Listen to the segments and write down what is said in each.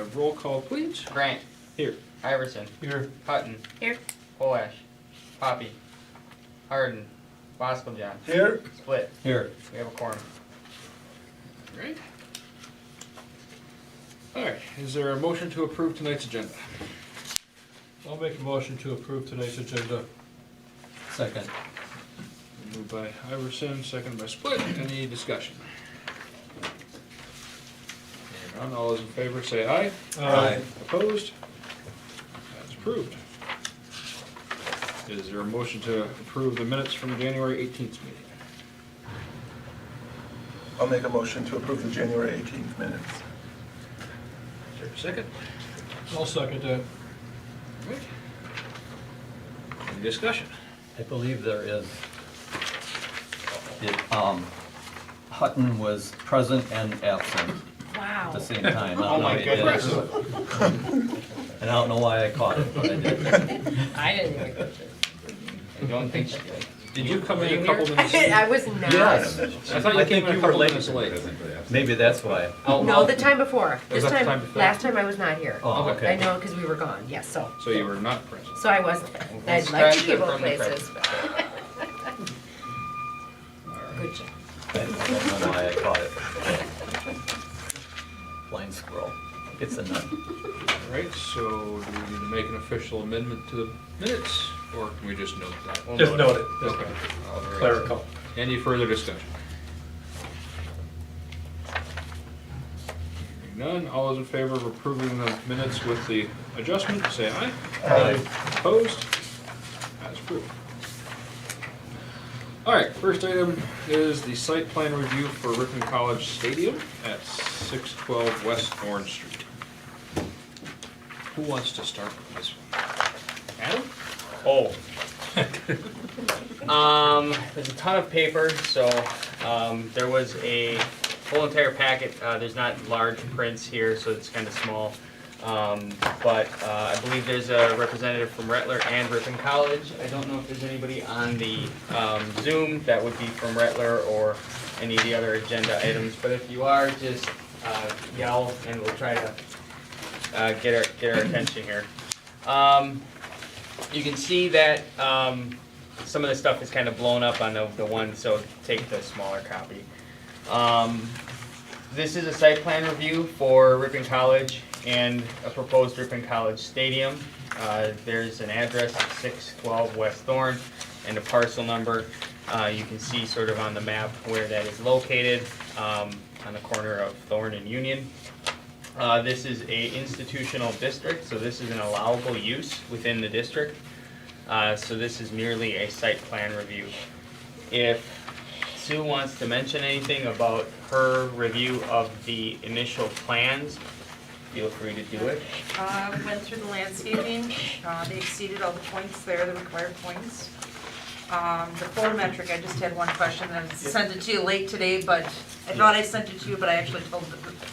Roll call, please. Grant. Here. Iverson. Here. Hutton. Here. Polash. Poppy. Harden. Boskeljohn. Here. Split. Here. We have a quorum. Alright. Alright, is there a motion to approve tonight's agenda? I'll make a motion to approve tonight's agenda. Second. Moved by Iverson, seconded by Split. Any discussion? Hearing none, all those in favor say aye. Aye. Opposed? That's approved. Is there a motion to approve the minutes from the January 18th meeting? I'll make a motion to approve the January 18th minutes. Is there a second? I'll second that. Alright. Any discussion? I believe there is. Hutton was present and absent Wow. at the same time. Oh my goodness. And I don't know why I caught it, but I did. I didn't even catch it. I don't think she did. Did you come in a Were you couple here? minutes? I was not. Yes. I thought you I came think in a you couple were late. minutes late. Maybe that's why. Oh, No, the time before. Was This that the time, time before? last time I was not here. Oh, I okay. know, because we were gone, yes, so. So you were not present. So I wasn't. I'd like Scratch to it give out from the places. credits. Good job. I don't know why I caught it. Blind squirrel. It's a nut. Alright, so do we need to make an official amendment to the minutes, or can we just note that? We'll Just note it. Okay. Clerical. Any further discussion? Hearing none, all those in favor of approving the minutes with the adjustment, say aye. Aye. Opposed? That's approved. Alright, first item is the site plan review for Ripon College Stadium at 612 West Orange Street. Who wants to start with this one? Adam? Oh. There's a ton of paper, so, there was a whole entire packet, there's not large prints here, so it's kinda small. But I believe there's a representative from Rattler and Ripon College. I don't know if there's anybody on the, Zoom that would be from Rattler or any of the other agenda items, but if you are, just, yell and we'll try to, get our attention here. You can see that some of the stuff is kind of blown up on the one, so take the smaller copy. This is a site plan review for Ripon College and a proposed Ripon College Stadium. There's an address of 612 West Thorn and a parcel number. You can see sort of on the map where that is located, on the corner of Thorn and Union. This is a institutional district, so this is an allowable use within the district. So this is merely a site plan review. If Sue wants to mention anything about her review of the initial plans, feel free to do it. We went through the landscaping, they exceeded all the points there, the required points. The photometric, I just had one question, and I sent it to you late today, but I thought I sent it to you, but I actually told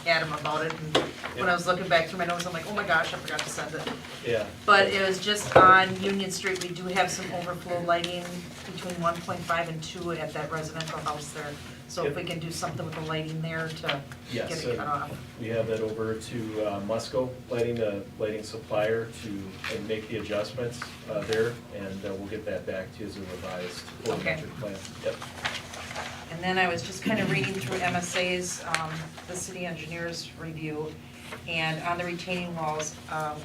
Adam about it, and when I was looking back through my notes, I'm like, oh my gosh, I forgot to send it. Yeah. But it was just on Union Street, we do have some overflow lighting between 1.5 and 2 at that residential house there. So if we can do something with the lighting there to get Yes, it cut off. we have that over to Musco Lighting, the lighting supplier, to make the adjustments there, and we'll get that back to you as a revised Okay. photometric plan. Yep. And then I was just kind of reading through MSA's, the city engineer's review, and on the retaining walls,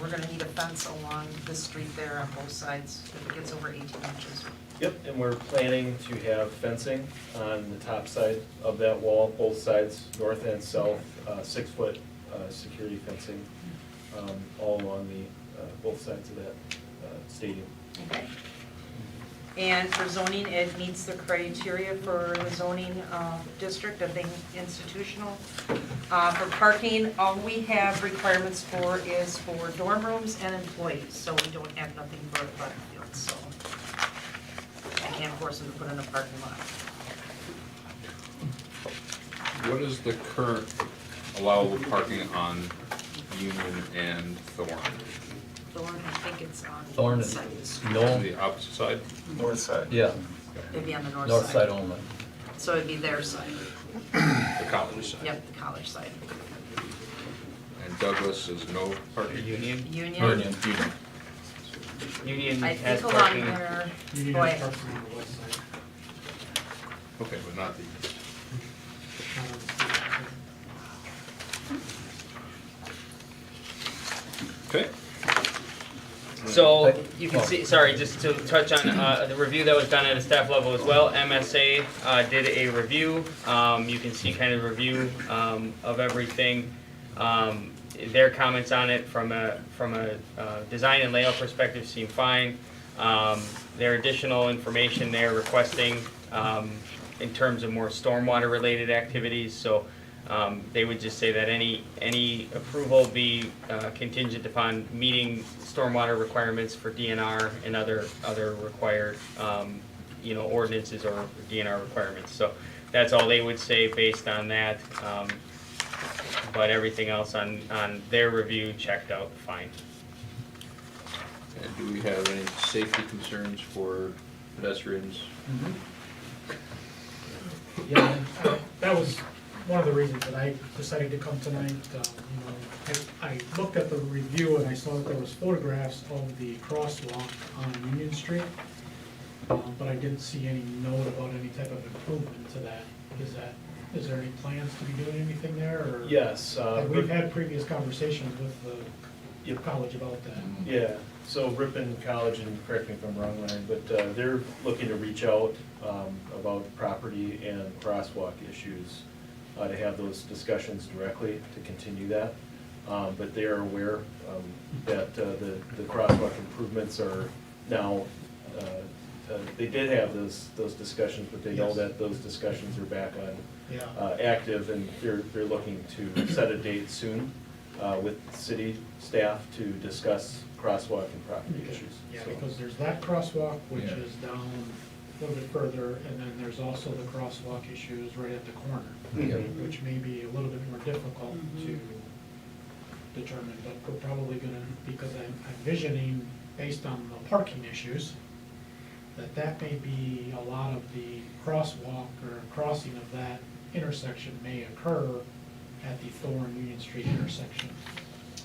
we're gonna need a fence along the street there on both sides, if it gets over 18 inches. Yep, and we're planning to have fencing on the top side of that wall, both sides, north and south, 6-foot security fencing, all along the, both sides of that stadium. Okay. And for zoning, it meets the criteria for the zoning district of being institutional. For parking, all we have requirements for is for dorm rooms and employees, so we don't have nothing for athletic fields, so I can't force them to put in a parking lot. What is the current allowable parking on Union and Thorn? Thorn, I think it's on the Thorn north is- side. No, The opposite side? North side. yeah, It'd be on the north side only. So it'd be their side, The college side? yep, the college side. And Douglas is no parking. Union, Union, Union I has think along parking. there, You boy, need to park on the west side. Okay, but not the east. Not on the street. Okay. So you can see, sorry, just to touch on the review that was done at a staff level as well. MSA did a review. You can see kind of review of everything. Their comments on it from a design and layout perspective seem fine. Their additional information they're requesting in terms of more stormwater related activities. So they would just say that any approval be contingent upon meeting stormwater requirements for DNR and other required, ordinances or DNR requirements. So that's all they would say based on that. But everything else on their review checked out fine. And do we have any safety concerns for pedestrians? Yeah, that was one of the reasons that I decided to come tonight. I looked at the review and I saw that there was photographs of the crosswalk on Union Street, but I didn't see any note about any type of improvement to that. Is there any plans to be doing anything there, or? Yes. And we've had previous conversations with the college about that. Yeah, so Ripon College, and correct me if I'm wrong, Ryan, but they're looking to reach out about property and crosswalk issues, to have those discussions directly to continue that. But they are aware that the crosswalk improvements are now, they did have those discussions, but they know Yes. that those discussions are back on Yeah. active, and they're looking to set a date soon with city staff to discuss crosswalk and property Okay. issues. Yeah, So- because there's that crosswalk, which Yeah. is down a little bit further, and then there's also the crosswalk issues right at the corner, Mhm. which may be a little bit more difficult to determine, but we're probably gonna, because I'm visioning, based on the parking issues, that may be a lot of the crosswalk or crossing of that intersection may occur at the Thorn Union Street intersection.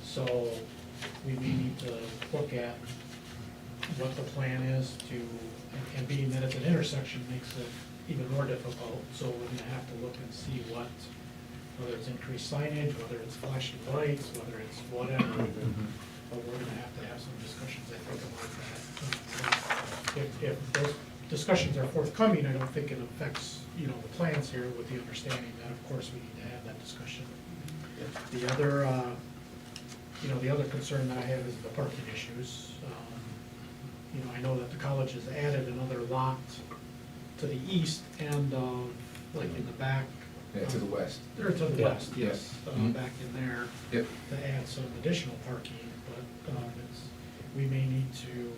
So we may need to look at what the plan is to, and being that it's an intersection makes it even more difficult, so we're gonna have to look and see whether it's increased signage, whether it's flashing lights, whether it's whatever. But we're gonna have to have some discussions, I think, about that. If those discussions are forthcoming, I don't think it affects, the plans here, with the understanding that, of course, we need to have that discussion. The other, the other concern that I have is the parking issues. I know that the college has added another lot to the east end of, like in the back. Yeah, to the west. Or to the Yeah. west, yes, Mhm. back in there. Yep. To add some additional parking, but we may need to,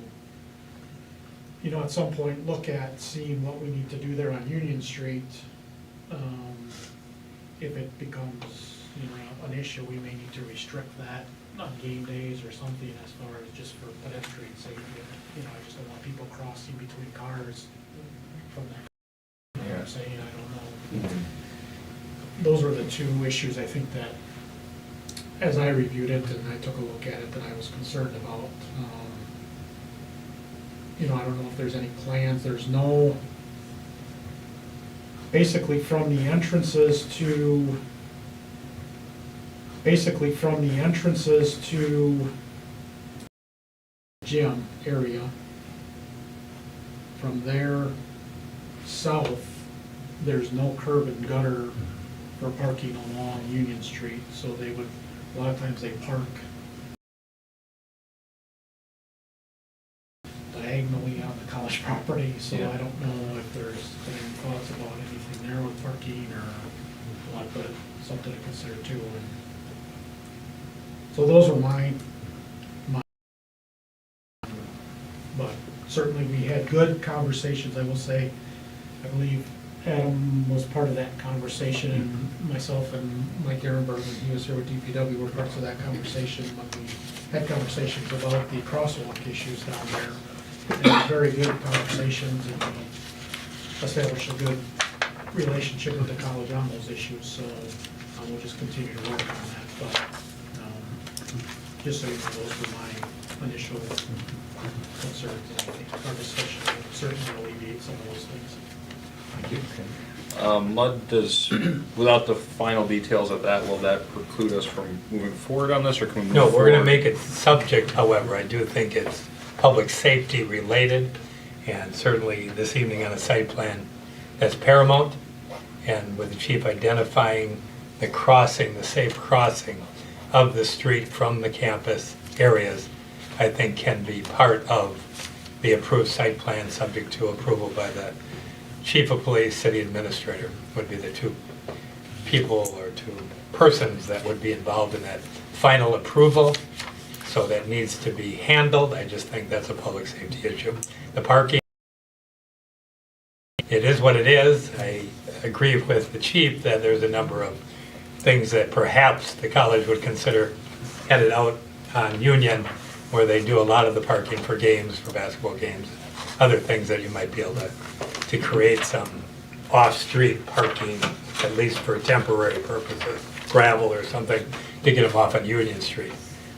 at some point, look at seeing what we need to do there on Union Street. If it becomes, an issue, we may need to restrict that on game days or something as far as just for pedestrian safety. I just don't want people crossing between cars from that. You know what I'm saying? I don't know. Those were the two issues, I think, that, as I reviewed it and I took a look at it, that I was concerned about. I don't know if there's any plans, there's no, basically from the entrances to gym area, from there south, there's no curb and gutter for parking along Union Street, so they would, a lot of times they park diagonally on the college property, so Yeah. I don't know if there's any thoughts about anything there with parking or what, but something to consider too. And so those are my, but certainly we had good conversations, I will say. I believe Adam was part of that conversation, and myself and Mike Ehrenberg, when he was here with DPW, were parts of that conversation when we had conversations about the crosswalk issues down there. And very good conversations, and we established a good relationship with the college on those issues, so we'll just continue to work on that. But just so you know, those were my initial concerns, and I think our discussion will certainly alleviate some of those things. Thank you. Mud, does, without the final details of that, will that preclude us from moving forward on this, or can we move No, forward? we're gonna make it subject, however, I do think it's public safety related, and certainly this evening on a site plan, that's paramount, and with the chief identifying the crossing, the safe crossing of the street from the campus areas, I think can be part of the approved site plan, subject to approval by the chief of police, city administrator, would be the two people or two persons that would be involved in that final approval. So that needs to be handled. I just think that's a public safety issue. The parking, it is what it is. I agree with the chief that there's a number of things that perhaps the college would consider headed out on Union, where they do a lot of the parking for games, for basketball games, other things that you might be able to create some off-street parking, at least for temporary purposes, gravel or something, to get them off on Union Street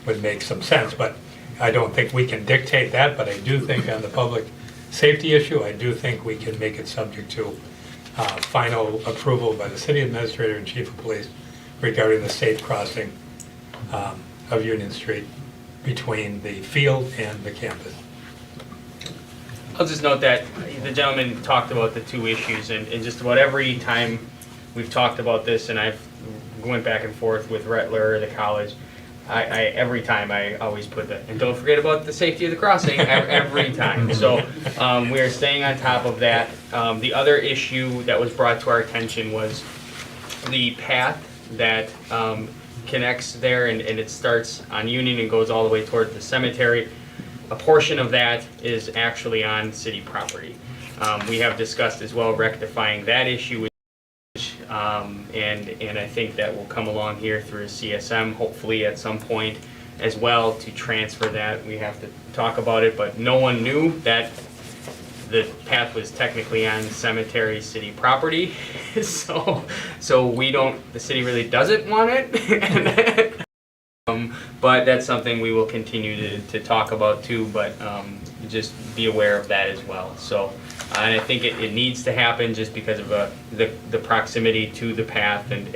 would make some sense. But I don't think we can dictate that, but I do think on the public safety issue, I do think we can make it subject to final approval by the city administrator and chief of police regarding the safe crossing of Union Street between the field and the campus. I'll just note that the gentleman talked about the two issues, and just about every time we've talked about this, and I've went back and forth with Rettler, the college, every time I always put that, and don't forget about the safety of the crossing, every time. So we are staying on top of that. The other issue that was brought to our attention was the path that connects there, and it starts on Union and goes all the way toward the cemetery. A portion of that is actually on city property. We have discussed as well rectifying that issue, and I think that will come along here through CSM, hopefully at some point as well, to transfer that. We have to talk about it, but no one knew that the path was technically on cemetery city property. So we don't, the city really doesn't want it. But that's something we will continue to talk about too, but just be aware of that as well. So, and I think it needs to happen just because of the proximity to the path and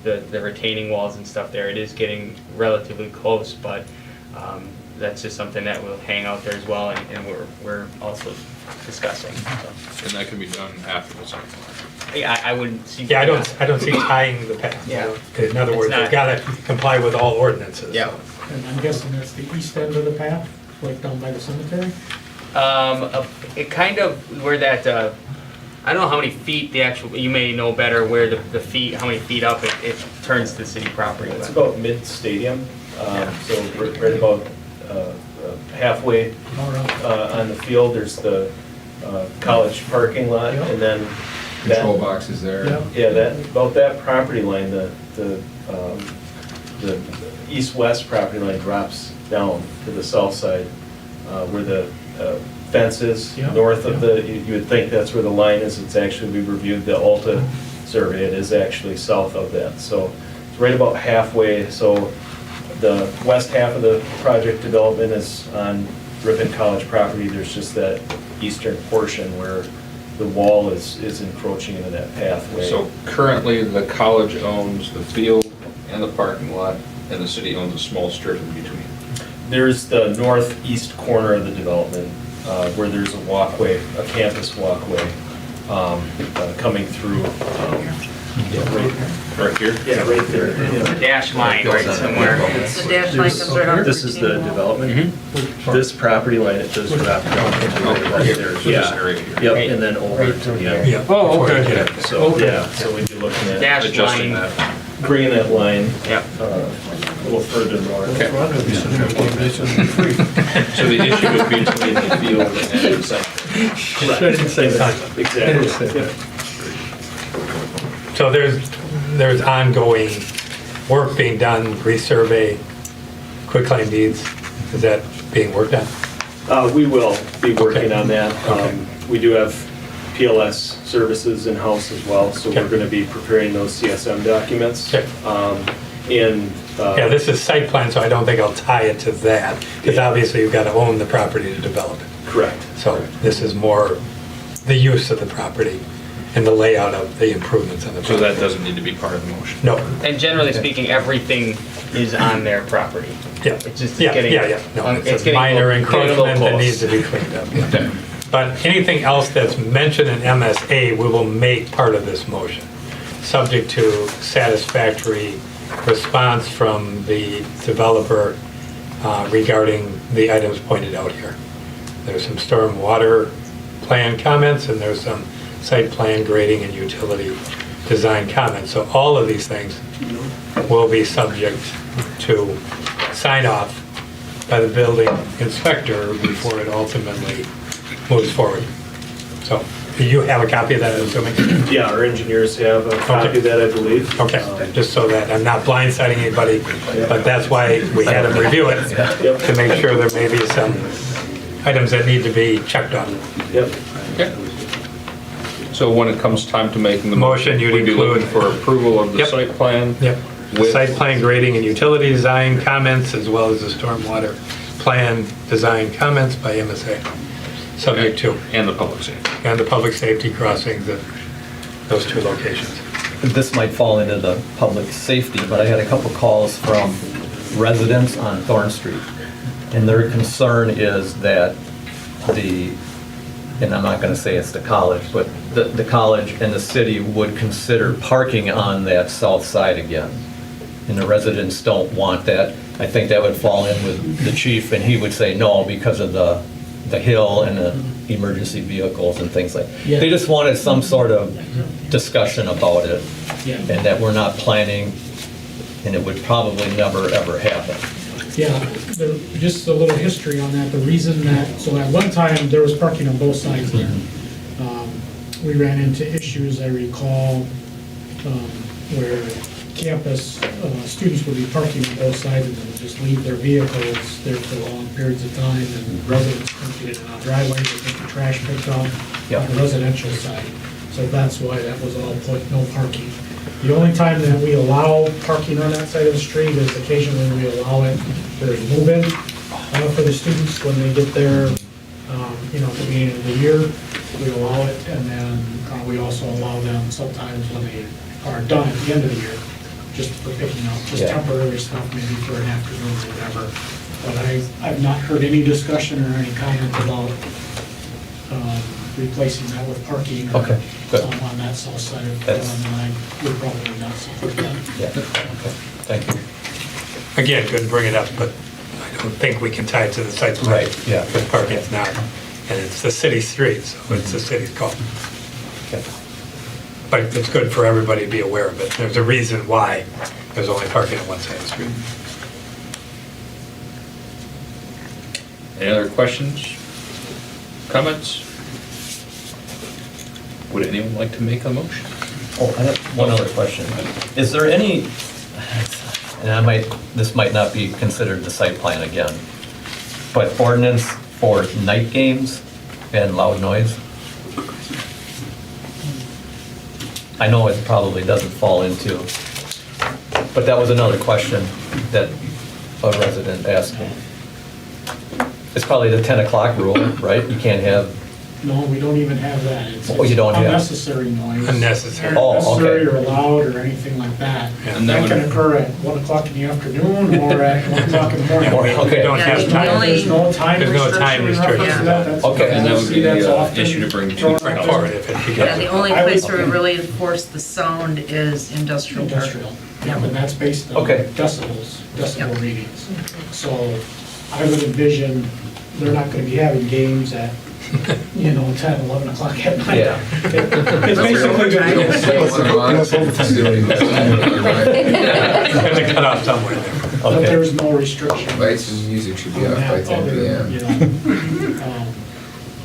the retaining walls and stuff there. It is getting relatively close, but that's just something that will hang out there as well, and we're also discussing. So. And that can be done after the site plan. Yeah, I wouldn't see. Yeah, I don't see tying the path. Yeah. In other words, they've not- got to comply with all ordinances. Yeah. And I'm guessing that's the east end of the path, like down by the cemetery? It kind of, where that, I don't know how many feet the actual, you may know better where the feet, how many feet up it turns to city property. It's but- about mid-stadium, so right about halfway All right. on the field, there's the college parking lot, Yeah. and then Control that, boxes there. Yeah. yeah, about that property line, the east-west property line drops down to the south side, where the fence is, Yeah. north of you would think that's where the line is. It's actually, we reviewed the Alta survey, it is actually south of that. So it's right about halfway, so the west half of the project development is on Ripon College property. There's just that eastern portion where the wall is encroaching into that pathway. So currently, the college owns the field and the parking lot, and the city owns a small strip in between. There's the northeast corner of the development where there's a walkway, a campus walkway coming through. Right here? Yeah, right there. The dash line right somewhere. The dash line comes right off. This is the development. This property line, it does drop down into right about there. So this Yeah. area here. Yep, and then over to the end. Yeah. Oh, okay. Before you get it. So, yeah, so we'd be looking at Dash Adjusting line. that. bringing that line Yep. a little further north. So the issue would be between the field and the site. Correct. Exactly. Yep. So there's ongoing work being done, resurvey, quitclaim deeds, is that being worked on? We will be working Okay. on that. Okay. We do have PLS services in-house as well, so we're Okay. going to be preparing those CSM documents. Okay. And, Yeah, this is site plan, so I don't think I'll tie it to that, because obviously you've got to own the property to develop it. correct. So this is more the use of the property and the layout of the improvements on the So property. that doesn't need to be part of the motion? No, And generally speaking, everything is on their property. yeah. It's just Yeah, getting. yeah. No, it's it's a getting minor little encroachment that close. needs to be cleaned up. yeah. But anything else that's mentioned in MSA, we will make part of this motion, subject to satisfactory response from the developer regarding the items pointed out here. There's some storm water plan comments, and there's some site plan grading and utility design comments. So all of these things will be subject to sign off by the building inspector before it ultimately moves forward. So, do you have a copy of that, I'm assuming? Yeah, our engineers have a copy of that, I believe. Okay, just so that I'm not blindsiding anybody, but that's why we had them review it, Yep. to make sure there may be some items that need to be checked on. Yep. Okay. So when it comes time to making the Motion, motion, you'd we'd be looking include- for approval of the Yep. site plan? Yep. With- Site plan grading and utility design comments, as well as the stormwater plan design comments by MSA, subject to, And the public safety. and the public safety crossings at those two locations. This might fall into the public safety, but I had a couple calls from residents on Thorn Street. And their concern is that and I'm not gonna say it's the college, but the college and the city would consider parking on that south side again. And the residents don't want that. I think that would fall in with the chief, and he would say no because of the hill and the emergency vehicles and things like. Yeah. They just wanted some sort of discussion about it, Yeah. and that we're not planning, and it would probably never, ever happen. Yeah, just a little history on that, the reason that, so at one time, there was parking on both sides there. We ran into issues, I recall, where campus students would be parking on both sides and then just leave their vehicles there for long periods of time, and residents couldn't get in our driveways, they get the trash picked up Yeah. on the residential side. So that's why that was all put, no parking. The only time that we allow parking on that side of the street is occasionally we allow it, there's move-in for the students when they get there, at the beginning of the year, we allow it, and then we also allow them sometimes when they are done at the end of the year, just for picking up, just Yeah. temporary stuff, maybe for an afternoon or whatever. But I've not heard any discussion or any comment about replacing that with parking. Okay, good. On that south side of That's- the line, we're probably not support that. Yeah, okay, thank you. Again, couldn't bring it up, but I don't think we can tie it to the site plan. Right, yeah. Because parking's not, and it's the city street, so it's the city's call. Okay. But it's good for everybody to be aware of it. There's a reason why there's only parking on one side of the street. Any other questions? Comments? Would anyone like to make a motion? Oh, I have one other question. Is there any, and this might not be considered the site plan again, but ordinance for night games and loud noise? I know it probably doesn't fall into, but that was another question that a resident asked me. It's probably the 10 o'clock rule, right? You can't have, No, we don't even have that. It's Oh, you don't have- unnecessary noise. Unnecessary. Oh, okay. Unnecessary or loud or anything like that. Yeah. And that That can would- occur at 1 o'clock in the afternoon or at 1 o'clock in the morning. Or- okay. We don't Yeah, have the time. only- There's no time There's no time restriction in reference to restriction. that. That's- Okay. And that would see be that's the often issue to bring to thrown Bring out forward there. if it Yeah, becomes. the only I would- place where we really enforce the sound is industrial park. Industrial, yeah, but that's based on Okay. decibel Yep. readings. So I would envision they're not gonna be having games at, 10, 11 o'clock at night. Yeah. It's basically gonna be. There's a cutoff somewhere there. But okay. there's no restriction. Lights and music should be on off by that 10 other than, PM.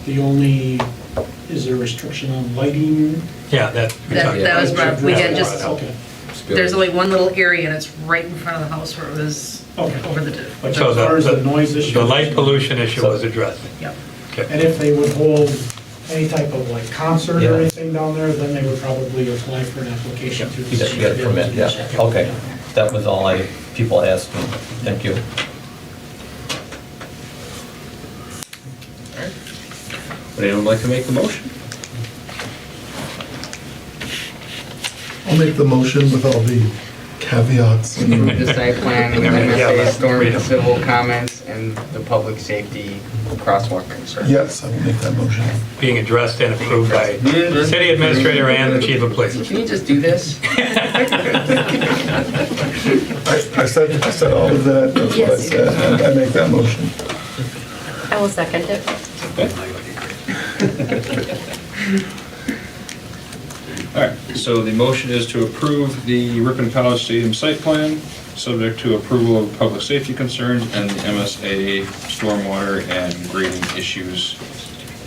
The only, is there a restriction on lighting? Yeah, that. we talked That was about. rough. We had just, Okay, there's only one little area and it's right in front of the house where it was okay. over the, But So as far as the noise issue. The light pollution issue was addressed. yep. Okay. And if they would hold any type of like concert Yeah. or anything down there, then they would probably apply for an application through the You city. get a permit, yeah, okay. That was all people asked me. Thank you. Would anyone like to make the motion? I'll make the motion with all the caveats. Approve the site plan with Yeah, MSA storm read and 'em. civil comments and the public safety crosswalk concern. Yes, I will make that motion. Being addressed and approved by the city administrator and the chief of police. Can you just do this? I said all of that, that's what I said. I make that motion. I will second it. All right, so the motion is to approve the Ripon College Stadium site plan, subject to approval of public safety concerns and the MSA stormwater and grading issues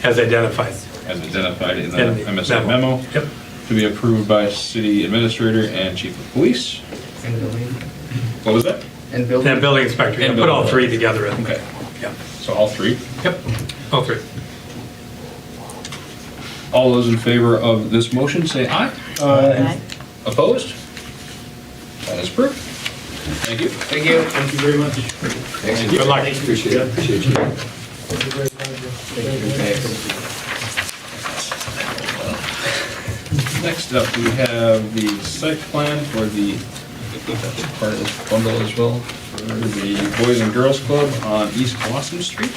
As identified. as identified in the In the MSA memo, Yep. to be approved by city administrator and chief of police. And building. What was that? And building. And building inspector, And put all building. three together in. Okay, Yeah. so all three. Yep, all three. All those in favor of this motion, say aye. Aye. Opposed? That is approved. Thank you. Thank you. Thank you very much. Thank you. Good luck. Appreciate it. Appreciate you. It's a great project. Next up, we have the site plan for the, I think that's part of this bundle as well, for the Boys and Girls Club on East Blossom Street.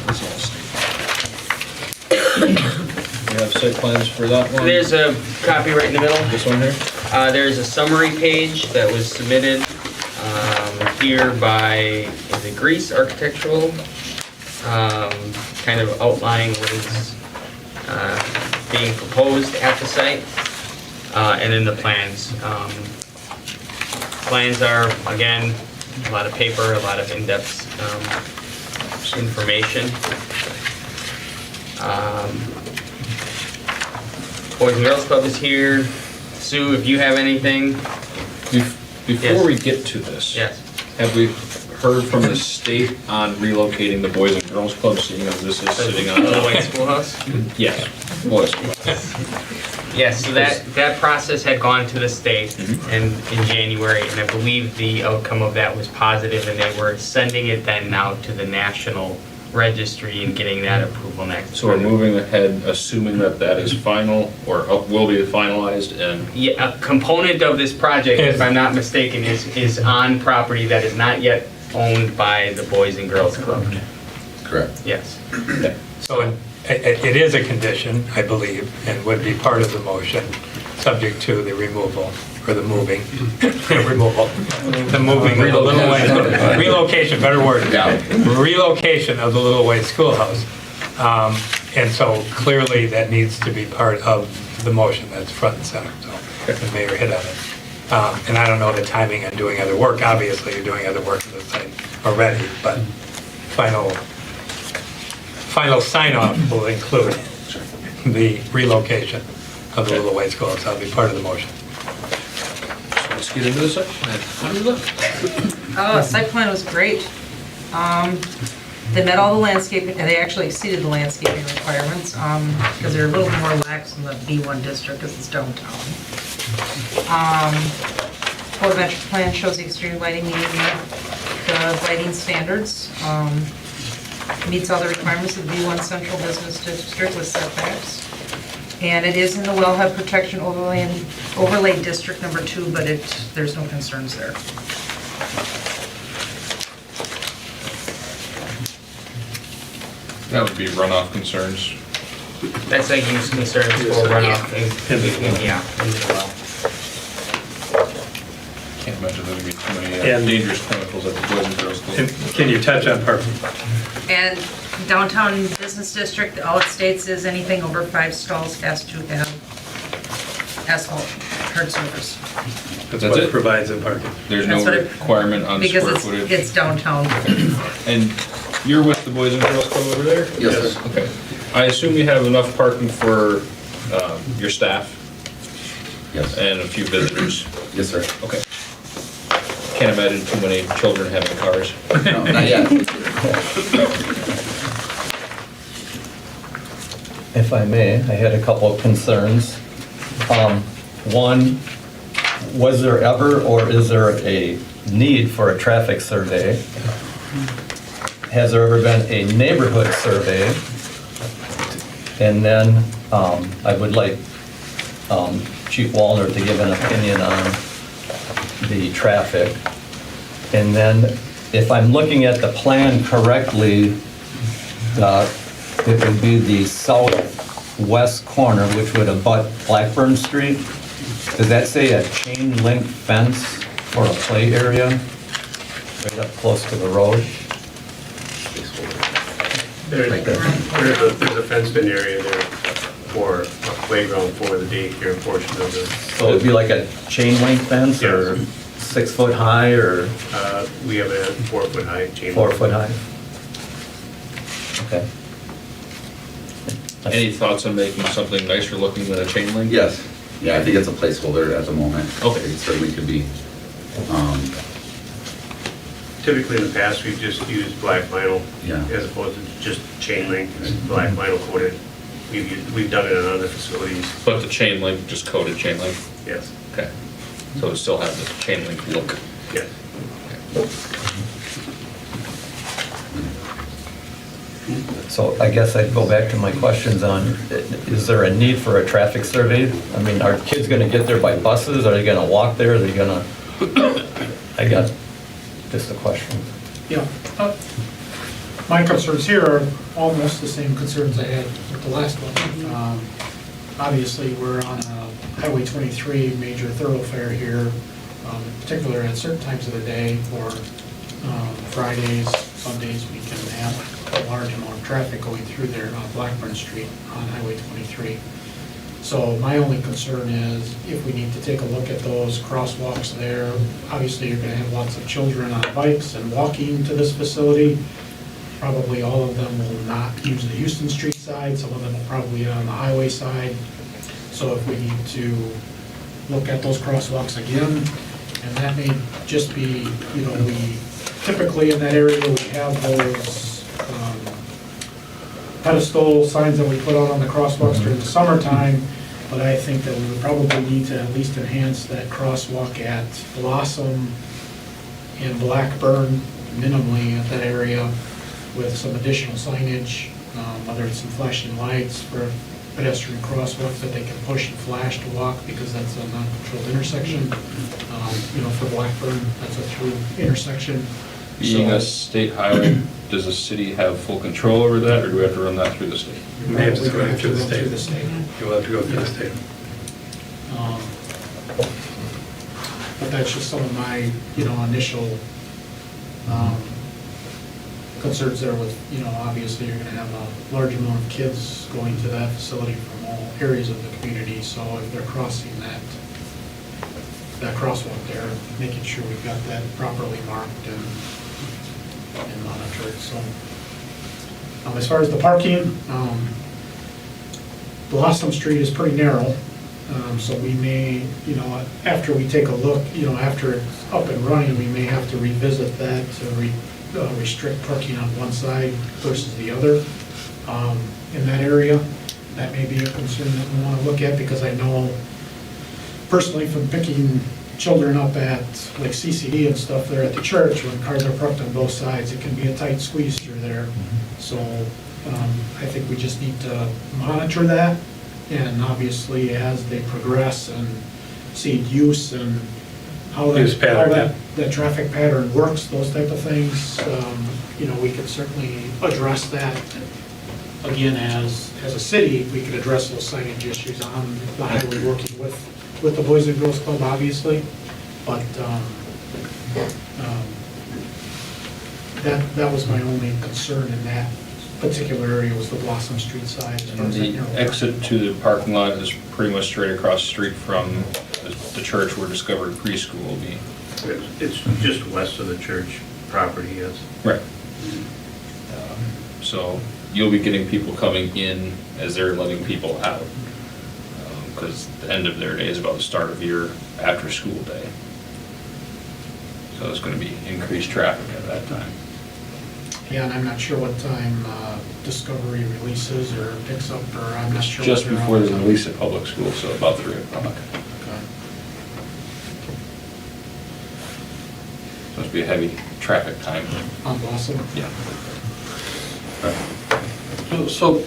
This all state. You have site plans for that one? There's a copy right in the middle. This one here? There's a summary page that was submitted here by, is it Greece Architectural? Kind of outlining what is being proposed at the site, and then the plans. Plans are, again, a lot of paper, a lot of in-depth information. Boys and Girls Club is here. Sue, if you have anything, Before Yes. we get to this. yes. Have we heard from the state on relocating the Boys and Girls Club, seeing as this is sitting on? Little White Schoolhouse? Yes, Boys Club. Yes, so that process had gone to the state in January, and I believe the outcome of that was positive, and they were sending it then now to the national registry and getting that approval next. So we're moving ahead, assuming that that is final, or will be finalized, and Yeah, a component of this project, if I'm not mistaken, is on property that is not yet owned by the Boys and Girls Club. correct. Yes. So it is a condition, I believe, and would be part of the motion, subject to the removal, or the moving, removal, the moving of the Little White, relocation, better word. Yeah. Relocation of the Little White Schoolhouse. And so clearly that needs to be part of the motion, that's front and center, so the mayor hit on it. And I don't know the timing on doing other work, obviously you're doing other work on the site already, but final sign-off will include the relocation of the Little White Schoolhouse, that'll be part of the motion. So let's get into this. How do we look? Site plan was great. They met all the landscaping, and they actually exceeded the landscaping requirements, because they're a little more lax in the B1 district, because it's downtown. Photometric plan shows the exterior lighting meeting the lighting standards. Meets all the requirements of the B1 Central Business District with setbacks. And it is in the wellhead protection overlay district number 2, but there's no concerns there. That would be runoff concerns. That's like use concerns for runoff and, yeah, into the well. Can't imagine there'd be too many And- dangerous chemicals at the Boys and Girls Club. And can you touch on parking? And downtown business district, all it states is anything over 5 stalls has to have asphalt hard surface. That's That's what it? it provides in parking. There's no That's what it- requirement on square Because footage. it's downtown. And you're with the Boys and Girls Club over there? Yes, sir. Okay. I assume you have enough parking for your staff Yes. and a few visitors? Yes, sir. Okay. Can't imagine too many children having cars. No, not yet. If I may, I had a couple of concerns. One, was there ever or is there a need for a traffic survey? Has there ever been a neighborhood survey? And then I would like Chief Wallner to give an opinion on the traffic. And then if I'm looking at the plan correctly, it would be the southwest corner, which would abut Blackburn Street. Does that say a chain link fence for a play area right up close to the road? There's Right there. there's a fenced-in area there for a playground for the daycare portion of the, So it'd be like a chain link fence or 6 foot high or we have a 4-foot high chain. 4 foot high? Okay. Any thoughts on making something nicer looking than a chain link? Yes, yeah, I think it's a placeholder at the moment. Okay. It certainly could be. Typically in the past, we've just used black vinyl Yeah. as opposed to just chain link, black vinyl coated. We've done it in other facilities, But the chain link, just coated chain link? yes, Okay. So it still has the chain link look? yes. So I guess I'd go back to my questions on, is there a need for a traffic survey? I mean, are kids gonna get there by buses? Are they gonna walk there? Are they gonna, I got just a question. Yeah. My concerns here are almost the same concerns I had with the last one. Obviously, we're on a Highway 23 major thoroughfare here, in particular at certain times of the day, or Fridays, Sundays, we can have a large amount of traffic going through there on Blackburn Street on Highway 23. So my only concern is if we need to take a look at those crosswalks there, obviously you're gonna have lots of children on bikes and walking to this facility. Probably all of them will not use the Houston Street side, some of them will probably be on the highway side. So if we need to look at those crosswalks again, and that may just be, you know, we typically in that area, we have those pedestal signs that we put out on the crosswalks during the summertime, but I think that we would probably need to at least enhance that crosswalk at Blossom and Blackburn minimally at that area with some additional signage, whether it's some flashing lights for pedestrian crosswalks that they can push and flash to walk because that's a non-controlled intersection. You know, for Blackburn, that's a through intersection. Being So- a state highway, does the city have full control over that, or do we have to run that through the state? You may have to Probably go through the run state. through the state. You'll have to go through the state. But that's just some of my, you know, initial concerns there with, you know, obviously you're gonna have a large amount of kids going to that facility from all areas of the community, so if they're crossing that crosswalk there, making sure we've got that properly marked and monitored, so. As far as the parking, Blossom Street is pretty narrow, so we may, you know, after we take a look, you know, after it's up and running, we may have to revisit that to restrict parking on one side versus the other in that area. That may be a concern that we want to look at, because I know personally from picking children up at like CCD and stuff there at the church, when cars are parked on both sides, it can be a tight squeeze through there. So I think we just need to monitor that, and obviously as they progress and see use and how Use pattern, that traffic pattern works, those type of things, you know, we could certainly address that. Again, as a city, we could address those signage issues on the highway, working with the Boys and Girls Club, obviously, but that was my only concern in that particular area, was the Blossom Street side. As far And as that the narrow- exit to the parking lot is pretty much straight across the street from the church where Discovery Preschool will be. It's just west of the church property, yes. Right. So you'll be getting people coming in as they're letting people out, because the end of their day is about the start of your after-school day. So there's going to be increased traffic at that time. Yeah, and I'm not sure what time Discovery releases or picks up, or I'm not sure. Just what their before the hours are. release at public school, so about 3 o'clock. Okay. Must be a heavy traffic time. On Blossom? Yeah. So,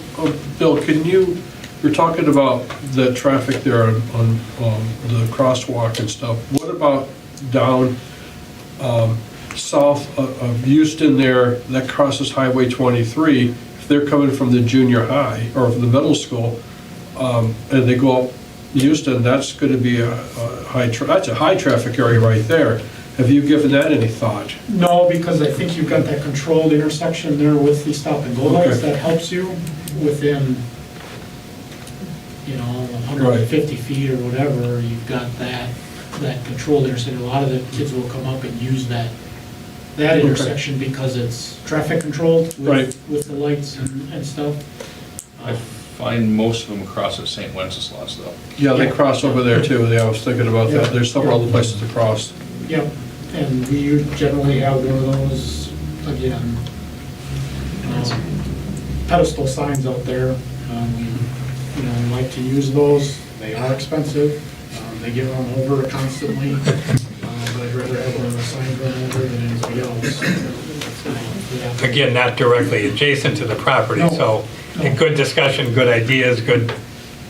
Bill, you're talking about the traffic there on the crosswalk and stuff. What about down south of Houston there, that crosses Highway 23? If they're coming from the junior high or from the middle school, and they go up Houston, that's going to be that's a high traffic area right there. Have you given that any thought? No, because I think you've got that controlled intersection there with the stop and go lights Okay. that helps you within, 150 feet or whatever, you've got that controlled intersection. A lot of the kids will come up and use that intersection because it's traffic controlled Right. with the lights and stuff. I find most of them cross at St. Wenceslas though. Yeah, they cross over there too. Yeah, I was thinking about Yeah. that. There's several other places to cross. Yep, and we generally have one of those, again, pedestal signs out there. We like to use those. They are expensive. They get run over constantly. But I'd rather have one of the signs run over than anybody else. Yeah. Again, not directly adjacent to the property, No, so a no. good discussion, good ideas, good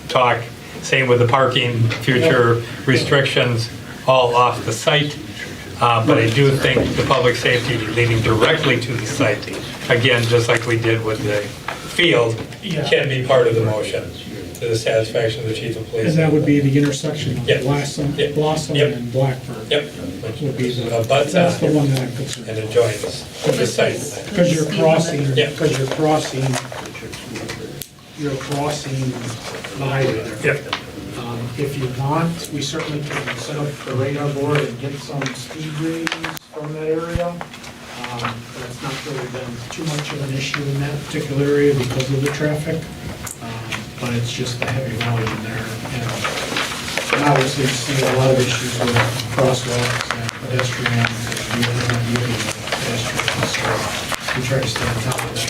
talk. Same with the parking, future restrictions, all off the site. But I do think the public safety leading directly to the site, again, just like we did with the field, Yeah. can be part of the motion to the satisfaction of the chief of police. And that would be the intersection of Yep. Blossom Yep. Blossom Yep. and Blackbird. Yep. Would be the, But, that's the one that I'm concerned and about. adjoins the site. Because you're crossing, Yeah. you're crossing the highway there. Yep. If you want, we certainly can set up the radar board and get some speed readings from that area. That's not really been too much of an issue in that particular area because of the traffic. But it's just the heavy volume there. And obviously, you see a lot of issues with crosswalks and pedestrians, and you're not using pedestrians, so we try to stay on top of that.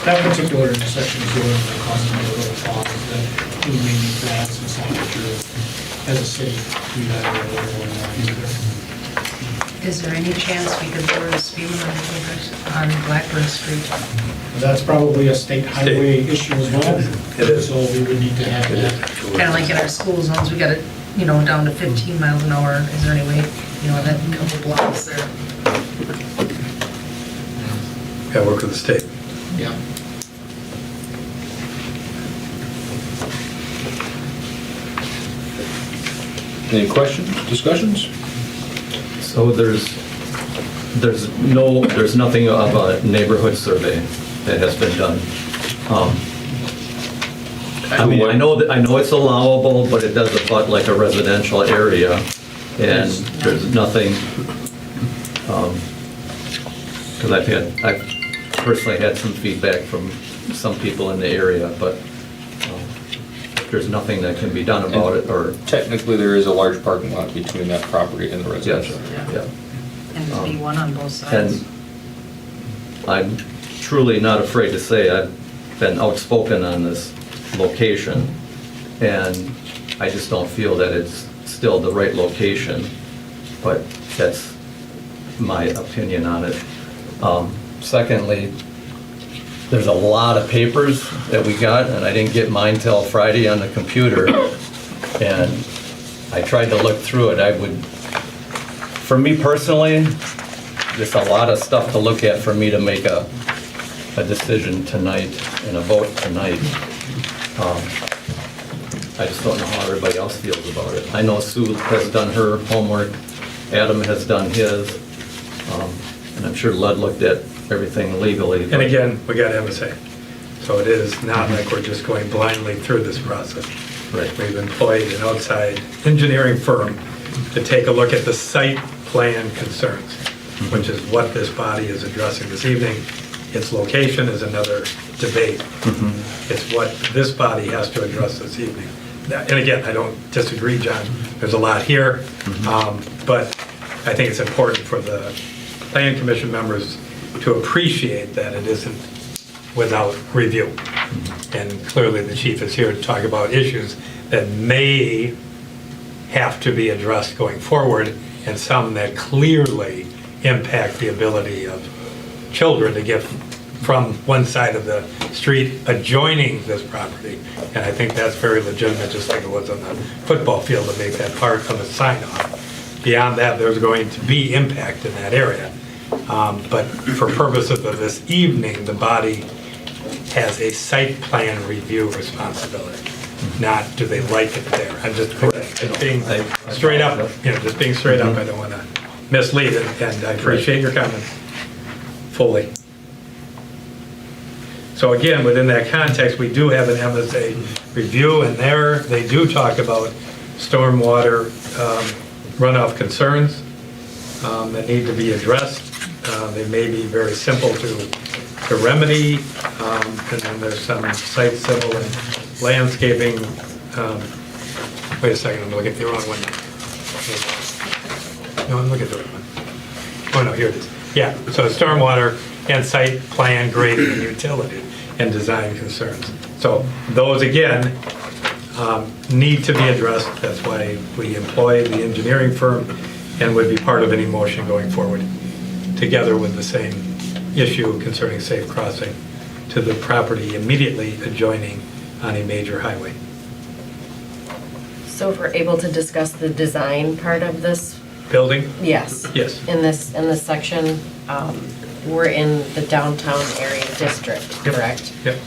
That particular intersection is really going to cause me a little pause, that we may need to add some signage as a city, do that or whatever. Is there any chance we could lower the speed limit on Blackbird Street? That's probably a state highway issue as well. It is. So we would need to have that. Kind of like in our school zones, we got it, down to 15 miles an hour. Is there any way, that couple blocks there? Yeah, work with the state. Yeah. Any questions, discussions? So there's nothing of a neighborhood survey that has been done. I mean, I know it's allowable, but it does abut like a residential area, and there's nothing, because I've personally had some feedback from some people in the area, but there's nothing that can be done about it, or, Technically, there is a large parking lot between that property and the yes, residential. yeah. And to be one on both sides. And I'm truly not afraid to say I've been outspoken on this location, and I just don't feel that it's still the right location, but that's my opinion on it. Secondly, there's a lot of papers that we got, and I didn't get mine till Friday on the computer, and I tried to look through it. For me personally, there's a lot of stuff to look at for me to make a decision tonight and a vote tonight. I just don't know how everybody else feels about it. I know Sue has done her homework, Adam has done his, and I'm sure Lud looked at everything legally. And again, we got to have a say. So it is not like we're just going blindly through this process. Right. We've employed an outside engineering firm to take a look at the site plan concerns, which is what this body is addressing this evening. Its location is another debate. It's what this body has to address this evening. And again, I don't disagree, John. There's a lot here, but I think it's important for the Plan Commission members to appreciate that it isn't without review. And clearly, the chief is here to talk about issues that may have to be addressed going forward, and some that clearly impact the ability of children to get from one side of the street adjoining this property. And I think that's very legitimate, just like it was on the football field, to make that part of a sign off. Beyond that, there's going to be impact in that area. But for purposes of this evening, the body has a site plan review responsibility, not do they like it there. I'm just being straight up, just being straight up. I don't want to mislead, and I appreciate your comments fully. So again, within that context, we do have an MSA review, and there they do talk about stormwater runoff concerns that need to be addressed. They may be very simple to remedy, and then there's some site civil and landscaping. Wait a second, I'm looking at the wrong one. No, I'm looking at the right one. Oh, no, here it is. Yeah, so stormwater and site plan grading and utility and design concerns. So those, again, need to be addressed. That's why we employ the engineering firm and would be part of any motion going forward, together with the same issue concerning safe crossing to the property immediately adjoining on a major highway. So if we're able to discuss the design part of this, Building? yes. Yes. In this section, we're in the downtown area district, Yep. correct? Yep.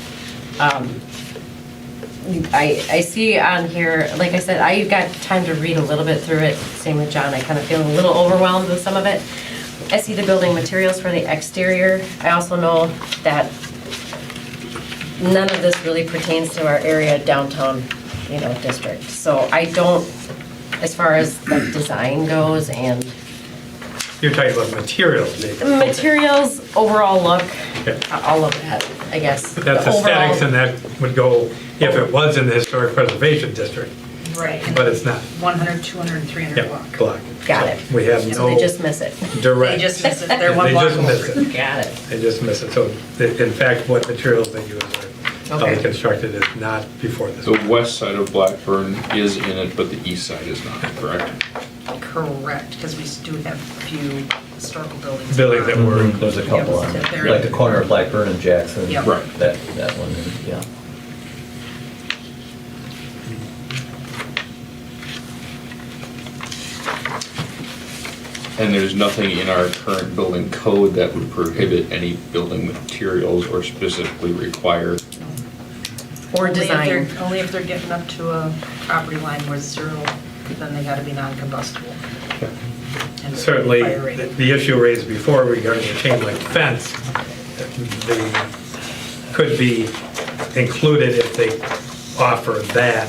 I see on here, like I said, I got time to read a little bit through it, same with John, I kind of feel a little overwhelmed with some of it. I see the building materials for the exterior. I also know that none of this really pertains to our area downtown, district. So I don't, as far as like design goes and You're talking about materials, maybe. materials, overall look, Okay. all of that, I guess. That's The overall- aesthetics, and that would go if it was in the historic preservation district, Right. but it's not. 100, 200, 300 Yeah, block. block. Got it. We have So they no just miss it. direct. They just miss it, they're one They block just miss over. it. Got it. They just miss it. So in fact, what materials they use are Okay. constructed is not before this. The west side of Blackburn is in it, but the east side is not, correct? Correct, because we do have a few historical buildings. Buildings that were included. There's a couple on They're- it, like the corner of Blackburn and Jackson. Yep. Right. That one, yeah. And there's nothing in our current building code that would prohibit any building materials or specifically require. Or design. Only if they're getting up to a property line where zero, then they gotta be non-combustible. And Certainly, fire rated. the issue raised before regarding the chain link fence, they could be included if they offer that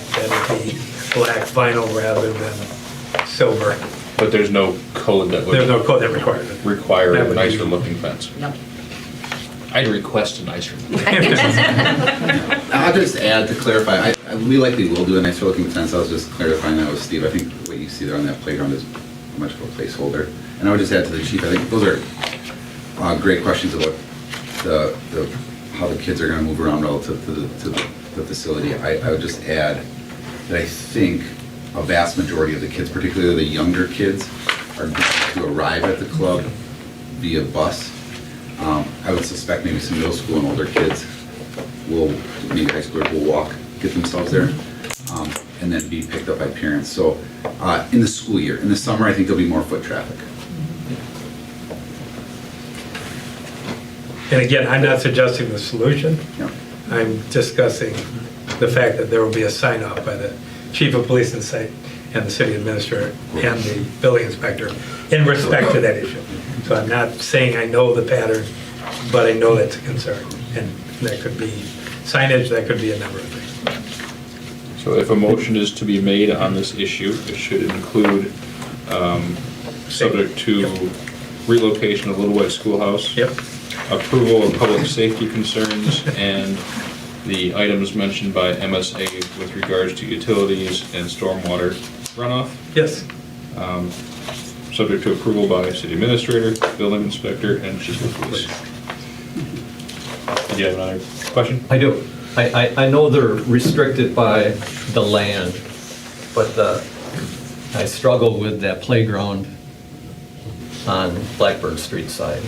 would be black vinyl rather than silver. But there's no code that There's no would code that requires it. require That a would be- nicer looking fence. No. I'd request a nicer. I'll just add to clarify, we likely will do a nicer looking fence. I was just clarifying that with Steve. I think what you see there on that playground is much of a placeholder. And I would just add to the chief, I think those are great questions about how the kids are gonna move around relative to the facility. I would just add that I think a vast majority of the kids, particularly the younger kids, are going to arrive at the club via bus. I would suspect maybe some middle school and older kids will, maybe high schoolers will walk, get themselves there, and then be picked up by parents. So in the school year, in the summer, I think there'll be more foot traffic. And again, I'm not suggesting the solution. Yeah. I'm discussing the fact that there will be a sign off by the chief of police and the city administrator and the building inspector in respect to that issue. So I'm not saying I know the pattern, but I know that's a concern. And that could be signage, that could be a number of things. So if a motion is to be made on this issue, it should include, subject to relocation of Little White Schoolhouse. Yep. Approval of public safety concerns and the items mentioned by MSA with regards to utilities and stormwater runoff. Yes. subject to approval by city administrator, building inspector, and chief of police. Do you have another question? I do. I know they're restricted by the land, but I struggle with that playground on Blackburn Street side,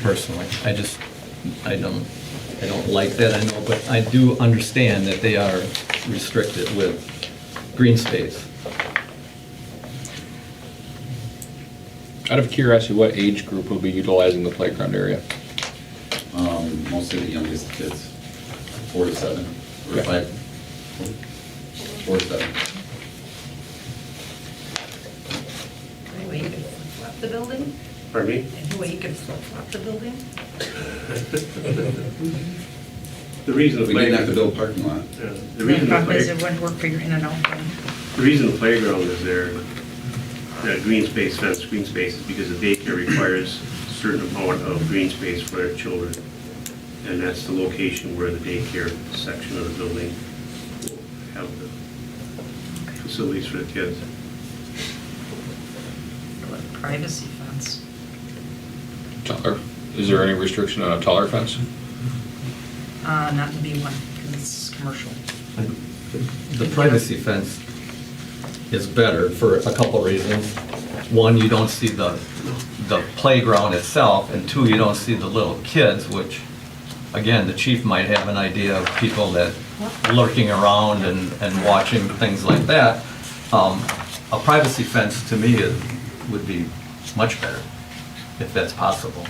personally. I don't like that, I know, but I do understand that they are restricted with green space. Out of curiosity, what age group will be utilizing the playground area? Mostly the youngest kids, 4 to 7, or 5, 4 to 7. Anyway, you can flip the building? Pardon me? Anyway, you can flip the building? The reason the We didn't have to playground, build parking lot. the reason the Problem is play- it wouldn't work for your in and out thing. the reason the playground is there, that green space, fenced green space, is because the daycare requires a certain amount of green space for their children. And that's the location where the daycare section of the building will have the facilities for the kids. Privacy fence. Taller? Is there any restriction on a taller fence? Not in B1, because it's commercial. The privacy fence is better for a couple reasons. One, you don't see the playground itself, and two, you don't see the little kids, which, again, the chief might have an idea of people that lurking around and watching things like that. A privacy fence, to me, would be much better, if that's possible.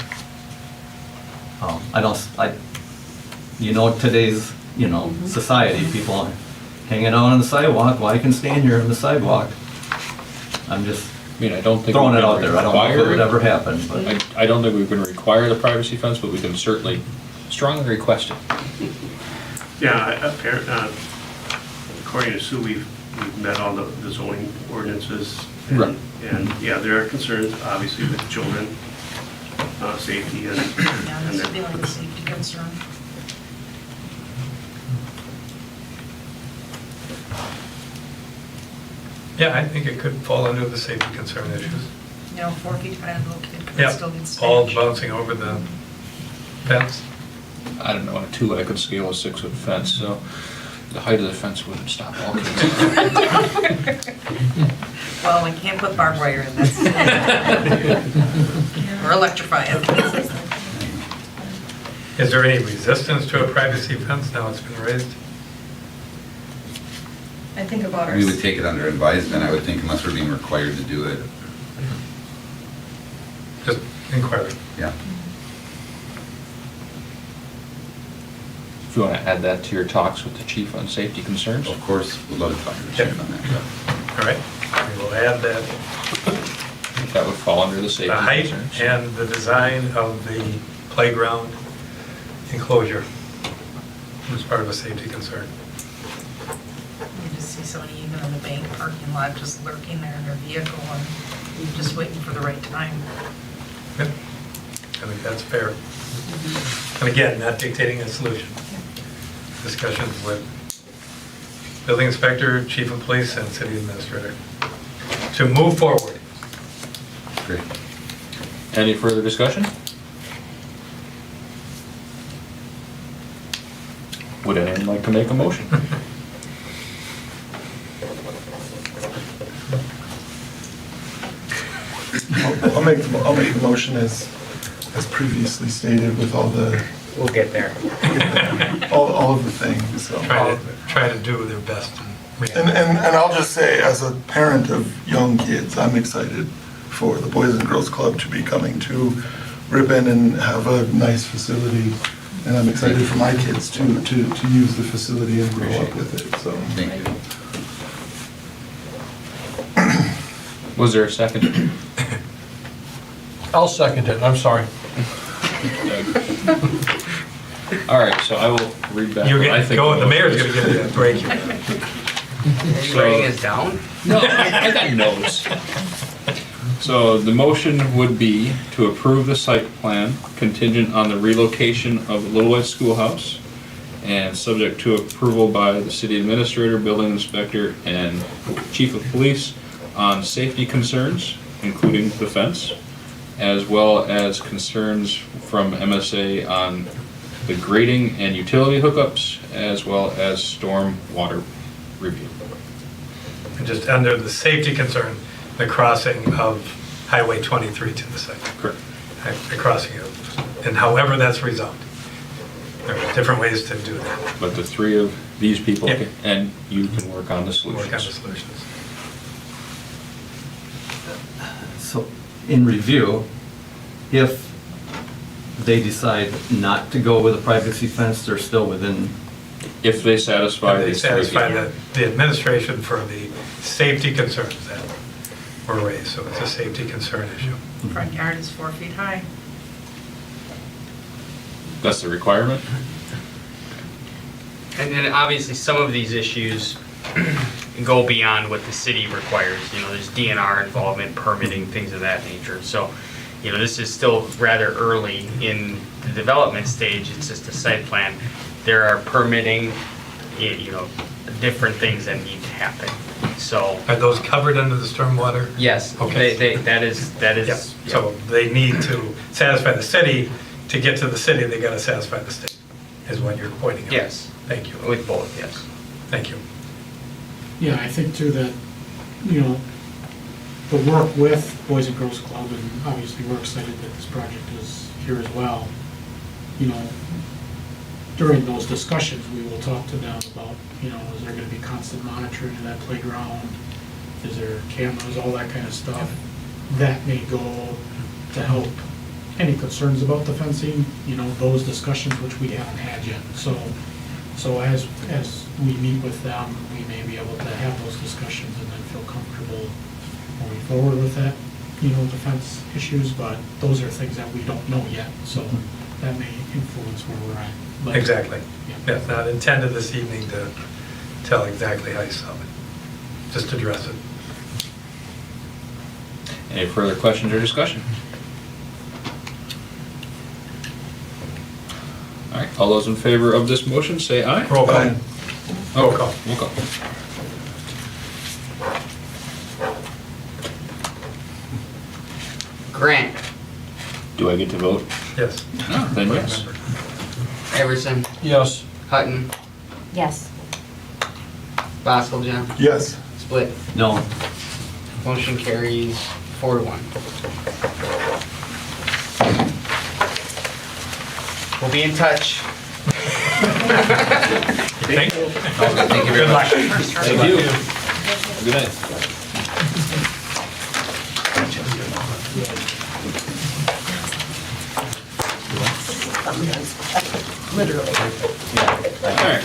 Today's, society, people hanging out on the sidewalk, well, I can stand here on the sidewalk. I'm just I don't think. throwing we it can out there, I don't know if it require would ever happen, but. I don't think we can require the privacy fence, but we can certainly strongly request it. Yeah, according to Sue, we've met all the zoning ordinances. and- Right. And, yeah, there are concerns, obviously, with children, safety and. Yeah, and this would be their- like a safety concern. Yeah, I think it could fall under the safety concern issues. 4 feet high and little kid could Yeah, still get staged. balls bouncing over the fence. I don't know, on a 2-acre scale, a 6-foot fence, so the height of the fence wouldn't stop all kids. Well, we can't put barbed wire in this. Or electrify it. Is there any resistance to a privacy fence now it's been raised? I think about our. We would take it under advisement, I would think, unless we're being required to do it. Just inquiry. Yeah. If you want to add that to your talks with the chief on safety concerns. Of course, we'd love to talk to the chief on that. All right, we will add that. That would fall under the safety The height concerns. and the design of the playground enclosure was part of a safety concern. You just see somebody even in the bank parking lot just lurking there in their vehicle and just waiting for the right time. Yep, I think that's fair. And again, not dictating a solution. Discussions with building inspector, chief of police, and city administrator to move forward. Great. Any further discussion? Would anyone like to make a motion? I'll make the motion as previously stated with all the, We'll get there. all of the things, so. Try to do their best. And I'll just say, as a parent of young kids, I'm excited for the Boys and Girls Club to be coming to Ripon and have a nice facility. And I'm excited for my kids to use the facility and grow up with it, so. Thank you. Was there a second? I'll second it, I'm sorry. All right, so I will read back. You're what I gonna think go, the motion mayor's is. gonna give you a break. Are you writing this down? No, I got notes. So the motion would be to approve the site plan contingent on the relocation of Little White Schoolhouse and subject to approval by the city administrator, building inspector, and chief of police on safety concerns including the fence, as well as concerns from MSA on the grading and utility hookups, as well as storm water review. And just under the safety concern, the crossing of Highway 23 to the site. Correct. The crossing of, and however that's resolved. There are different ways to do that. But the three of these people, Yeah. and you can work on the solutions. Work on the solutions. So, in review, if they decide not to go with a privacy fence, they're still within, If they satisfy They these three. satisfy the administration for the safety concerns that were raised, so it's a safety concern issue. Front yard is 4 feet high. That's the requirement? And then obviously, some of these issues go beyond what the city requires. You know, there's DNR involvement, permitting, things of that nature. So, you know, this is still rather early in the development stage. It's just a site plan. There are permitting, you know, different things that need to happen. So, Are those covered under the stormwater? yes, Okay. that is, Yeah, so they need to satisfy the city. To get to the city, they gotta satisfy the state, is what you're pointing out. yes, Thank you. with both, yes. Thank you. Yeah, I think too that, you know, the work with Boys and Girls Club, and obviously we're excited that this project is here as well. You know, during those discussions, we will talk to them about, you know, is there gonna be constant monitoring of that playground? Is there cameras, all that kind of stuff? That may go to help any concerns about the fencing, you know, those discussions which we haven't had yet. So as we meet with them, we may be able to have those discussions and then feel comfortable moving forward with that, you know, defense issues, but those are things that we don't know yet, so that may influence where we're at. But- Exactly. Yeah. That's not intended this evening to tell exactly how you solve it, just address it. Any further questions or discussion? All right, all those in favor of this motion, say aye. Roll call. Aye. Roll call. Roll call. Grant, Do I get to vote? Yes. No, then yes. Everson, Yes. Hutton, Yes. Bosco, John, Yes. Split. no, Motion carries 4-1. We'll be in touch. Thank you. Thank you very Good luck. much. Thank you. Good night. Literally. All right.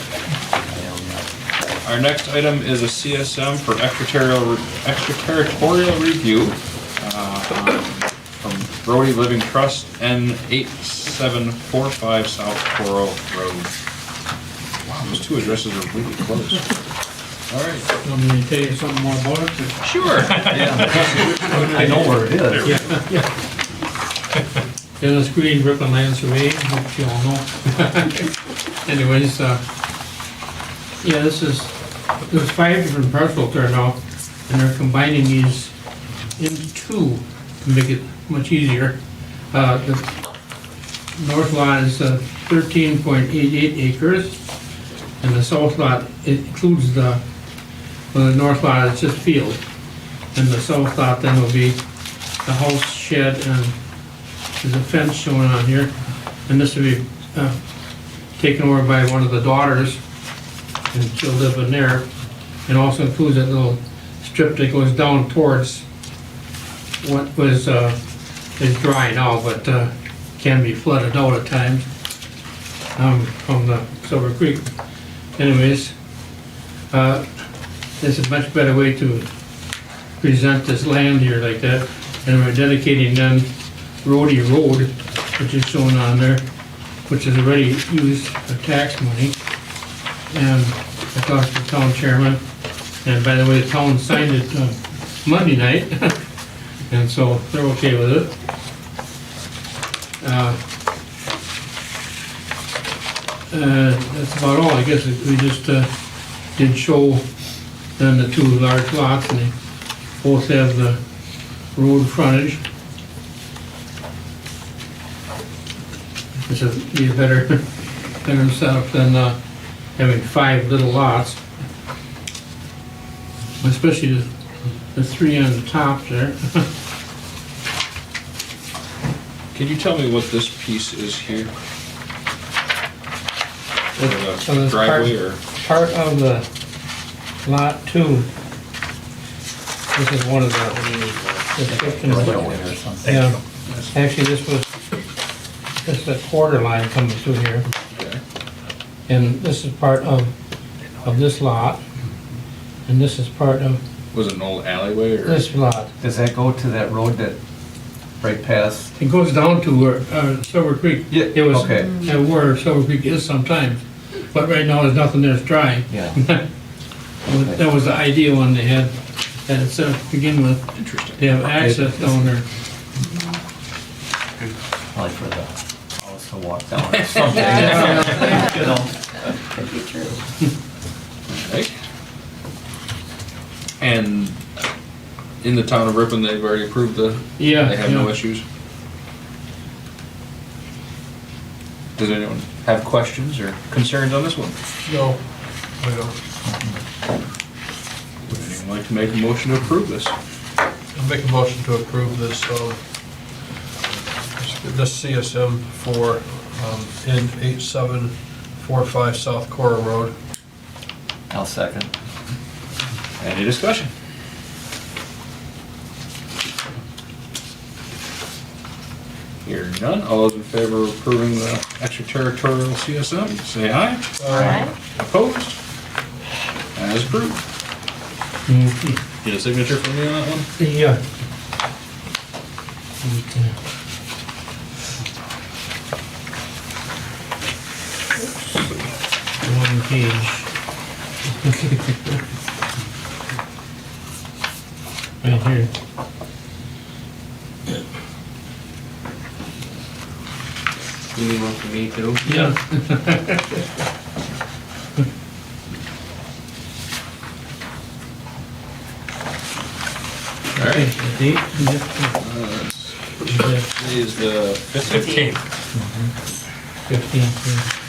Our next item is a CSM for extraterritorial review from Brody Living Trust, N8745 South Coro Road. Wow, those two addresses are really close. All right. Want me to tell you something more about it? Sure. I know where it is. Dennis Green, Ripon Land Surveying, hope you all know. Anyways, yeah, there's 5 different parcels there now, and they're combining these into 2 to make it much easier. The north lot is 13.88 acres, and the south lot, it includes the north lot is just field, and the south lot then will be the house, shed, and there's a fence shown on here, and this will be taken over by one of the daughters, and she'll live in there. And also includes that little strip that goes down towards what was, is dry now, but can be flooded out at times from the Silver Creek. Anyways, there's a much better way to present this land here like that, and we're dedicating then Rhodey Road, which is shown on there, which is already used for tax money. And I talked to the town chairman, and by the way, the town signed it Monday night, and so they're okay with it. That's about all, I guess. We just did show then the 2 large lots, and they both have the road frontage. This is be better setup than having 5 little lots. Especially the 3 on the top there. Can you tell me what this piece is here? So The this driveway or? Part of the lot 2. This is one of the descriptions. Yeah, actually, this is the quarter line coming through here. Okay. And this is part of this lot. And this is part of Was it an old alleyway or? this lot. Does that go to that road that right past? It goes down to where, Silver Creek. Yeah, It was, okay. where Silver Creek is sometimes, but right now there's nothing there, it's dry. Yeah. That was the idea when they had it set up to begin with, Interesting. to have access down there. Probably for the house to walk down or something. You know? Could be true. Right. And in the town of Ripon, they've already approved Yeah. they have no yeah. issues? Does anyone have questions or concerns on this one? No, I don't. Would anyone like to make a motion to approve this? I'll make a motion to approve this, this CSM for N8745 South Cora Road. I'll second. Any discussion? Hearing none, all those in favor of approving the extraterritorial CSM, say aye. Aye. Opposed? As approved. Mhm. Get a signature from me on that one? Yeah. One page. Right here. You need one for me too? Yeah. All right. The date? Today is the 15th. 15th.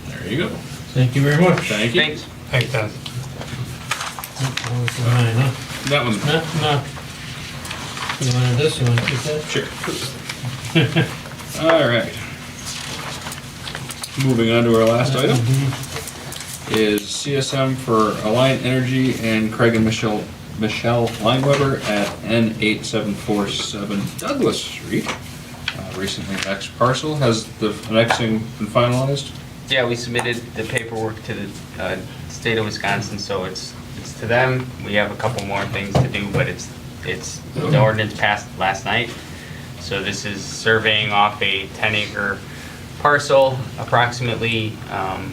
There you go. Thank you very much. Thank you. Thanks. Thanks, Dennis. That was mine, huh? That one's No, no. You wanted this, you want to keep that? sure. All right. Moving on to our last item is CSM for Alliant Energy and Craig and Michelle Lineweber at N8747 Douglas Street. Recently annexed parcel. Has the annexing been finalized? Yeah, we submitted the paperwork to the state of Wisconsin, so it's to them. We have a couple more things to do, but it's the ordinance passed last night. So this is surveying off a 10-acre parcel, approximately, of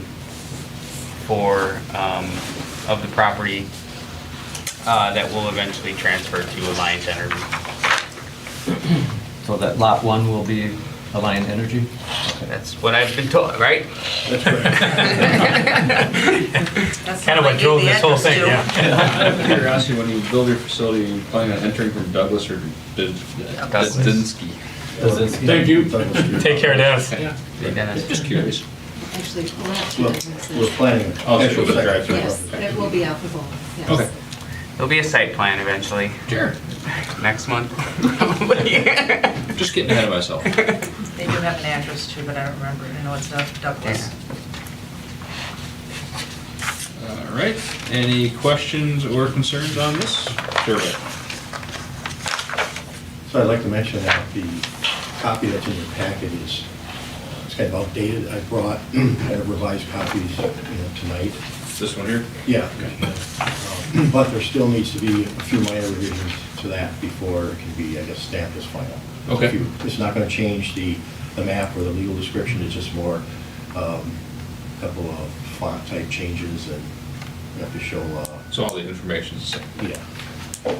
the property that will eventually transfer to Alliant Energy. So that lot 1 will be Alliant Energy? That's what I've been told, right? That's Kind of what drove this whole thing, yeah. Out of curiosity, when you build your facility, you plan on entering from Douglas or Dinsky? Thank you. Take care, Dennis. Yeah. Hey, Dennis. Just curious. Actually, not to. We're planning. Oh, so the drive-through. Yes, it will be applicable, yes. Okay. There'll be a site plan eventually, Sure. next month. Just getting ahead of myself. They do have an address too, but I don't remember. I know it's Douglas. All right. Any questions or concerns on this survey? So I'd like to mention that the copy that's in your packet is, it's kind of outdated. I brought, I have revised copies, tonight. This one here? Yeah. But there still needs to be a few minor revisions to that before it can be, I guess, stamped as final. Okay. It's not gonna change the map or the legal description, it's just more, a couple of font type changes and you have to show, So all the information's the same. yeah.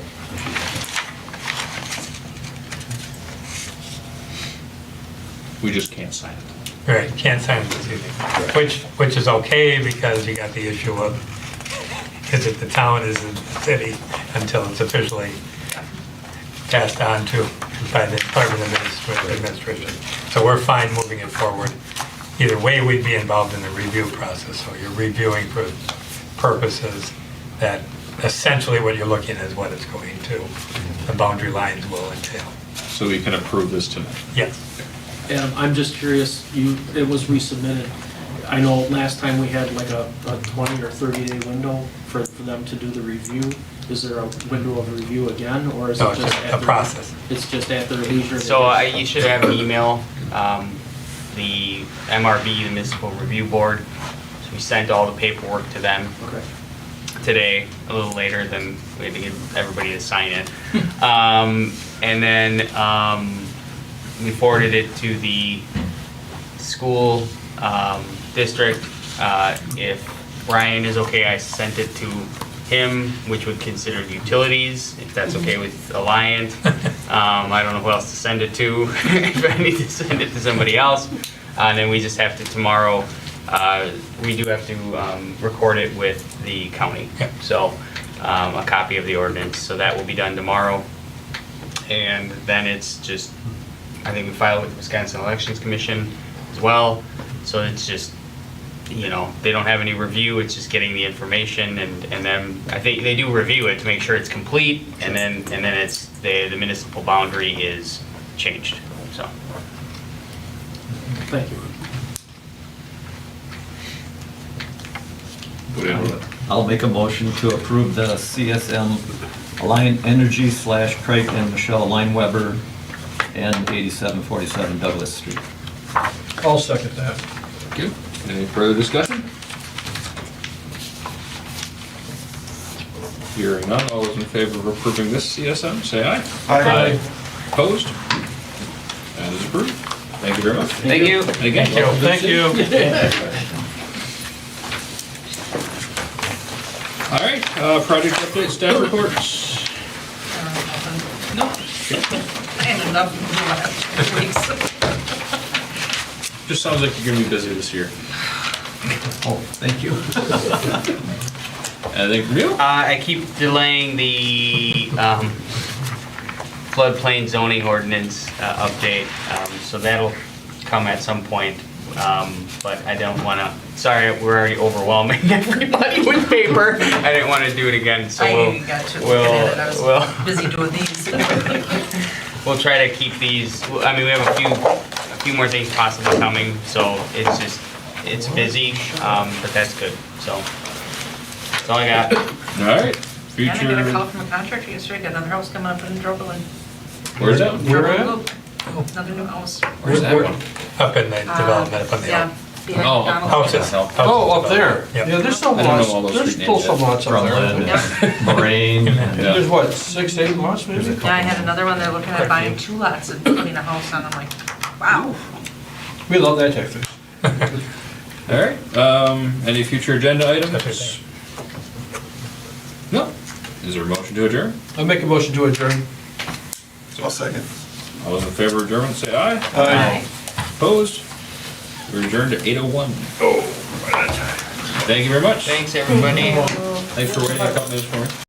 We just can't sign it. Right, can't sign it this evening, which is okay because you got the issue of, is it the town, is it the city, until it's officially passed on to by the Department of Administration. So we're fine moving it forward. Either way, we'd be involved in the review process, so you're reviewing for purposes that essentially what you're looking at is what it's going to, the boundary lines will entail. So we can approve this tonight? Yes. And I'm just curious, it was resubmitted. I know last time we had like a 20 or 30-day window for them to do the review. Is there a window of review again, or is it No, just it's at just a their- process. It's just at their leisure? So you should have an email, the MRB, the Municipal Review Board. So we sent all the paperwork to them Okay. today, a little later than we had to get everybody to sign it. And then we forwarded it to the school district. If Brian is okay, I sent it to him, which would consider utilities, if that's okay with Alliant. I don't know who else to send it to, if I need to send it to somebody else. And then we just have to tomorrow, we do have to record it with the county. Yep. So a copy of the ordinance, so that will be done tomorrow. And then it's just, I think we file with the Wisconsin Elections Commission as well. So it's just, you know, they don't have any review, it's just getting the information, and then I think they do review it to make sure it's complete, and then it's, the municipal boundary is changed, so. Thank you. Put in with it. I'll make a motion to approve the CSM Alliant Energy / Craig and Michelle Lineweber and 8747 Douglas Street. I'll second that. Thank you. Any further discussion? Hearing none, all those in favor of approving this CSM, say aye. Aye. Opposed? That is approved. Thank you very much. Thank you. Again, welcome to the Thank city. you. All right, project update, staff reports. No. I had enough in the last 2 weeks. Just sounds like you're gonna be busy this year. Oh, thank you. Anything from you? I keep delaying the floodplain zoning ordinance update, so that'll come at some point. But I don't wanna, sorry, we're already overwhelming everybody with paper. I didn't wanna do it again, so I we'll, got to looking at it, I was we'll, busy doing these. we'll try to keep these, I mean, we have a few more things possibly coming, so it's just, it's busy, but that's good, so. That's all I got. All right, And I got a call future, from a contractor yesterday, got another house coming up in Droblin. where's that? Where at? Another new house. Where's that one? Up in the development up on the hill. Yeah. behind Oh, McDonald's. Houses. Oh, up there. Yep. Yeah, there's some I don't know lots, all those there's street still names some yet. lots up Drumlin there. and Moraine. Yeah. There's what, 6, 8 lots maybe? Yeah, I had another one, they're looking at buying 2 lots and putting a house on, I'm like, wow. We love that tactic. All right, any future agenda items? No. Is there a motion to adjourn? I make a motion to adjourn. I'll second. All those in favor of adjournment, say aye. Aye. Opposed? We're adjourned at 8:01. Oh, by that time. Thank you very much. Thanks, everybody. Thanks for waiting a couple minutes for me.